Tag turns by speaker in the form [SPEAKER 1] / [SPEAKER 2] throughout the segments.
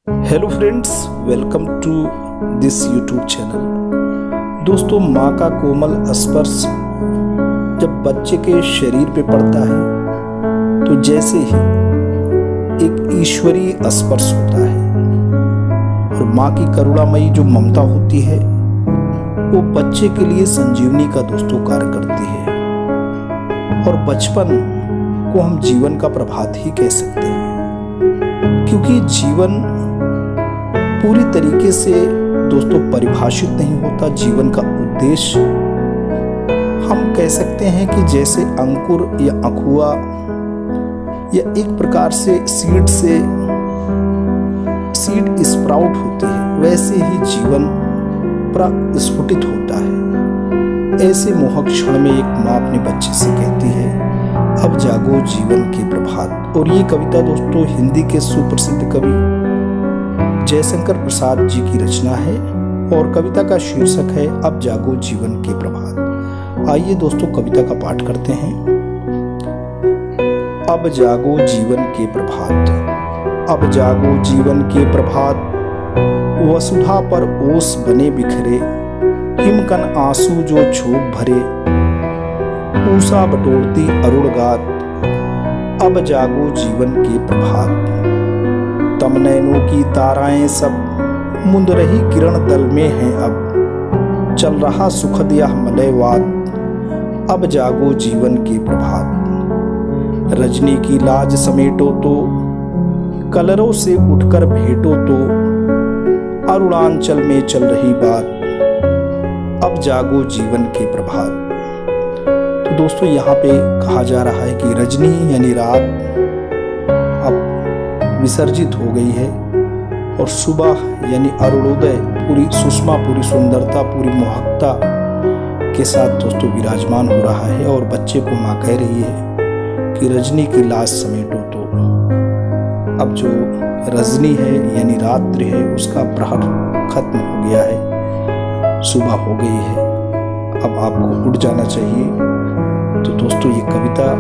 [SPEAKER 1] Hello friends, welcome to this YouTube channel. दोस्तों, माँ का कोमल स्पर्श जब बच्चे के शरीर पे पड़ता है तो जैसे ही एक ईश्वरीय स्पर्श होता है। और माँ की करुणामयी जो ममता होती है वो बच्चे के लिए संजीवनी का दोस्तों कार्य करती है। और बचपन को हम जीवन का प्रभात ही कह सकते हैं, क्योंकि जीवन पूरी तरीके से दोस्तों परिभाषित नहीं होता। जीवन का उद्देश्य हम कह सकते हैं कि जैसे अंकुर या अखुआ या एक प्रकार से सीड स्प्राउट होती है, वैसे ही जीवन प्रस्फुटित होता है। ऐसे मोहक क्षण में एक माँ अपने बच्चे से कहती है, अब जागो जीवन के प्रभात। और ये कविता दोस्तों हिंदी के सुप्रसिद्ध कवि जयशंकर प्रसाद जी की रचना है और कविता का शीर्षक है अब जागो जीवन के प्रभात। आइए दोस्तों कविता का पाठ करते हैं। अब जागो जीवन के प्रभात, अब जागो जीवन के प्रभात, वसुधा पर ओस बने बिखरे, हिमकन आंसू जो छोप भरे, ऊषा बटोरती अरुण गात, अब जागो जीवन के प्रभात। तम नैनों की ताराएं सब मुंद रही किरण दल में हैं, अब चल रहा सुखद यह मलयवाद, अब जागो जीवन के प्रभात। रजनी की लाज समेटो तो, कलरों से उठकर भेंटो तो, अरुणांचल में चल रही बात, अब जागो जीवन के प्रभात। तो दोस्तों यहाँ पे कहा जा रहा है कि रजनी यानी रात अब विसर्जित हो गई है और सुबह यानी अरुणोदय पूरी सुषमा, पूरी सुंदरता, पूरी मोहकता के साथ दोस्तों विराजमान हो रहा है। और बच्चे को माँ कह रही है कि रजनी की लाज समेटो तो, अब जो रजनी है यानी रात्रि है उसका प्रहर खत्म हो गया है, सुबह हो गई है, अब आपको उठ जाना चाहिए। तो दोस्तों ये कविता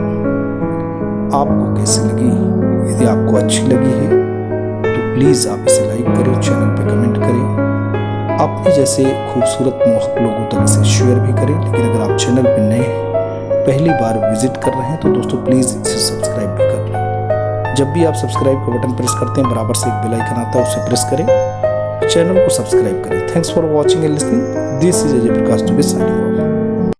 [SPEAKER 1] आपको कैसी लगी? यदि आपको अच्छी लगी है तो प्लीज़ आप इसे लाइक करें, चैनल पे कमेंट करें, अपने जैसे खूबसूरत मोहक लोगों तक इसे शेयर भी करें। लेकिन अगर आप चैनल पे नए हैं, पहली बार विजिट कर रहे हैं, तो दोस्तों प्लीज़ इसे सब्सक्राइब भी कर लें। जब भी आप सब्सक्राइब का बटन प्रेस करते हैं, बराबर से एक बेल आइकन आता है, उसे प्रेस करें, चैनल को सब्सक्राइब करें। Thanks for watching and listening. This is Ajay Prakash Dubey signing off.